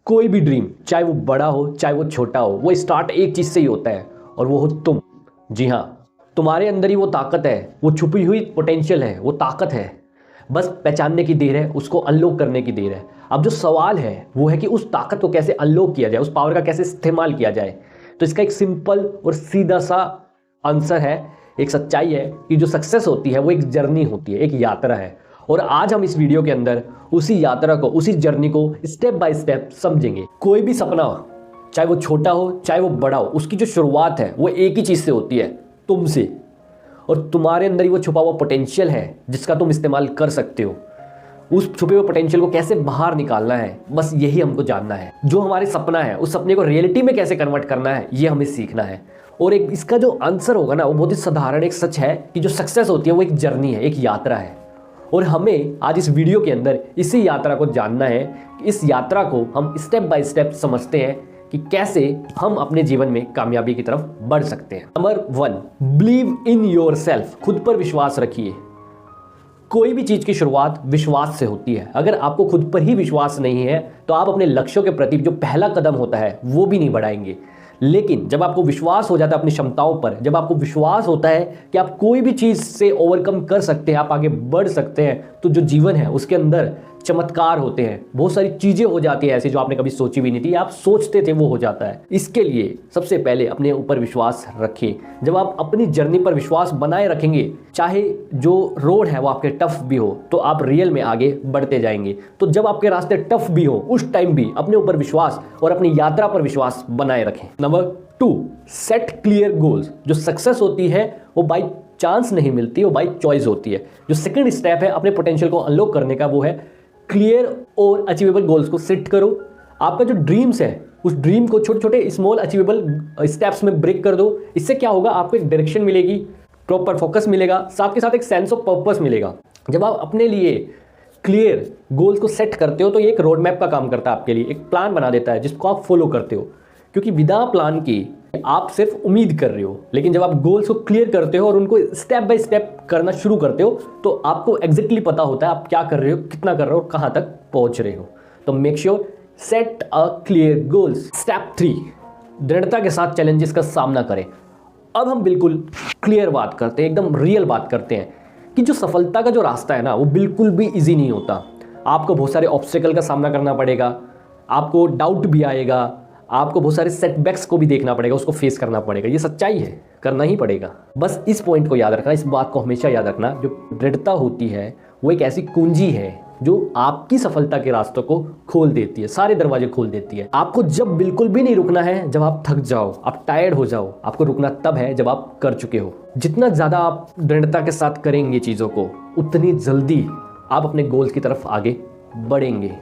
कोई भी ड्रीम, चाहे वो बड़ा हो चाहे वो छोटा हो, वो स्टार्ट एक चीज़ से ही होता है और वो हो तुम। जी हाँ, तुम्हारे अंदर ही वो ताकत है, वो छुपी हुई पोटेंशियल है, वो ताकत है। बस पहचानने की देर है, उसको अनलॉक करने की देर है। अब जो सवाल है वो है कि उस ताकत को कैसे अनलॉक किया जाए, उस पावर का कैसे इस्तेमाल किया जाए। तो इसका एक सिंपल और सीधा सा आंसर है, एक सच्चाई है कि जो सक्सेस होती है वो एक जर्नी होती है, एक यात्रा है। और आज हम इस वीडियो के अंदर उसी यात्रा को, उसी जर्नी को स्टेप बाय स्टेप समझेंगे। कोई भी सपना, चाहे वो छोटा हो चाहे वो बड़ा हो, उसकी जो शुरुआत है वो एक ही चीज़ से होती है, तुमसे। और तुम्हारे अंदर ही वो छुपा हुआ पोटेंशियल है जिसका तुम इस्तेमाल कर सकते हो। उस छुपे हुए पोटेंशियल को कैसे बाहर निकालना है, बस यही हमको जानना है। जो हमारे सपना है उस सपने को रियलिटी में कैसे कन्वर्ट करना है, ये हमें सीखना है। और एक इसका जो आंसर होगा ना, वो बहुत ही साधारण एक सच है कि जो सक्सेस होती है वो एक जर्नी है, एक यात्रा है। और हमें आज इस वीडियो के अंदर इसी यात्रा को जानना है। इस यात्रा को हम स्टेप बाय स्टेप समझते हैं कि कैसे हम अपने जीवन में कामयाबी की तरफ बढ़ सकते हैं। Number 1, believe in yourself. खुद पर विश्वास रखिए। कोई भी चीज की शुरुआत विश्वास से होती है। अगर आपको खुद पर ही विश्वास नहीं है तो आप अपने लक्ष्यों के प्रति जो पहला कदम होता है वो भी नहीं बढ़ाएंगे। लेकिन जब आपको विश्वास हो जाता है अपनी क्षमताओं पर, जब आपको विश्वास होता है कि आप कोई भी चीज से ओवरकम कर सकते हैं, आप आगे बढ़ सकते हैं, तो जो जीवन है उसके अंदर चमत्कार होते हैं। बहुत सारी चीजें हो जाती है ऐसी जो आपने कभी सोची भी नहीं थी, आप सोचते थे वो हो जाता है। इसके लिए सबसे पहले अपने ऊपर विश्वास रखिए। जब आप अपनी जर्नी पर विश्वास बनाए रखेंगे, चाहे जो रोड है वो आपके टफ भी हो, तो आप रियल में आगे बढ़ते जाएंगे। तो जब आपके रास्ते टफ भी हो, उस टाइम भी अपने ऊपर विश्वास और अपनी यात्रा पर विश्वास बनाए रखें। Number 2, set clear goals. जो सक्सेस होती है वो बाय चांस नहीं मिलती, वो बाय चॉइस होती है। जो सेकंड स्टेप है अपने पोटेंशियल को अनलॉक करने का, वो है क्लियर और अचीवेबल गोल्स को सेट करो। आपका जो ड्रीम्स है उस ड्रीम को छोटे छोटे स्मॉल अचीवेबल स्टेप्स में ब्रेक कर दो। इससे क्या होगा, आपको एक डायरेक्शन मिलेगी, प्रॉपर फोकस मिलेगा, साथ के साथ एक सेंस ऑफ पर्पस मिलेगा। जब आप अपने लिए क्लियर गोल्स को सेट करते हो तो ये एक रोड मैप का काम करता है आपके लिए, एक प्लान बना देता है जिसको आप फॉलो करते हो। क्योंकि विदा प्लान की आप सिर्फ उम्मीद कर रहे हो, लेकिन जब आप गोल्स को क्लियर करते हो और उनको स्टेप बाय स्टेप करना शुरू करते हो तो आपको एग्जैक्टली पता होता है आप क्या कर रहे हो, कितना कर रहे हो और कहां तक पहुंच रहे हो। तो make sure set a clear goals. Step 3, दृढ़ता के साथ चैलेंजेस का सामना करें। अब हम बिल्कुल क्लियर बात करते हैं, एकदम रियल बात करते हैं कि जो सफलता का जो रास्ता है ना वो बिल्कुल भी ईजी नहीं होता। आपको बहुत सारे ऑब्स्टेकल का सामना करना पड़ेगा, आपको डाउट भी आएगा, आपको बहुत सारे सेटबैक्स को भी देखना पड़ेगा, उसको फेस करना पड़ेगा। ये सच्चाई है, करना ही पड़ेगा। बस इस पॉइंट को याद रखना, इस बात को हमेशा याद रखना, जो दृढ़ता होती है वो एक ऐसी कुंजी है जो आपकी सफलता के रास्तों को खोल देती है, सारे दरवाजे खोल देती है। आपको जब बिल्कुल भी नहीं रुकना है, जब आप थक जाओ, आप टायर्ड हो जाओ, आपको रुकना तब है जब आप कर चुके हो। जितना ज़्यादा आप दृढ़ता के साथ करेंगे चीज़ों को, उतनी जल्दी आप अपने गोल्स की तरफ आगे बढ़ेंगे,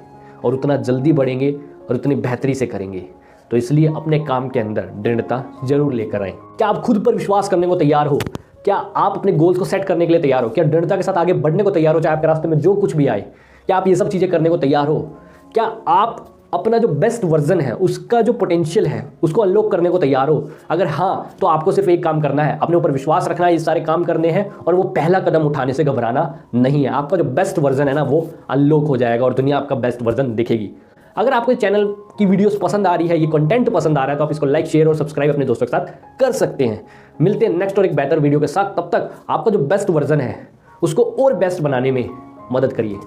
और उतना जल्दी बढ़ेंगे और उतनी बेहतरी से करेंगे। तो इसलिए अपने काम के अंदर दृढ़ता जरूर लेकर आए। क्या आप खुद पर विश्वास करने को तैयार हो? क्या आप अपने गोल्स को सेट करने के लिए तैयार हो? क्या दृढ़ता के साथ आगे बढ़ने को तैयार हो, चाहे आपके रास्ते में जो कुछ भी आए? क्या आप ये सब चीज़ें करने को तैयार हो? क्या आप अपना जो बेस्ट वर्जन है, उसका जो पोटेंशियल है, उसको अनलॉक करने को तैयार हो? अगर हाँ, तो आपको सिर्फ एक काम करना है, अपने ऊपर विश्वास रखना है, ये सारे काम करने हैं और वो पहला कदम उठाने से घबराना नहीं है। आपका जो बेस्ट वर्जन है ना वो अनलॉक हो जाएगा और दुनिया आपका बेस्ट वर्जन दिखेगी। अगर आपको इस चैनल की वीडियोस पसंद आ रही है, ये कंटेंट पसंद आ रहा है, तो आप इसको लाइक, शेयर और सब्सक्राइब अपने दोस्तों के साथ कर सकते हैं। मिलते हैं नेक्स्ट और एक बेहतर वीडियो के साथ। तब तक आपका जो बेस्ट वर्जन है उसको और बेस्ट बनाने में मदद करिए।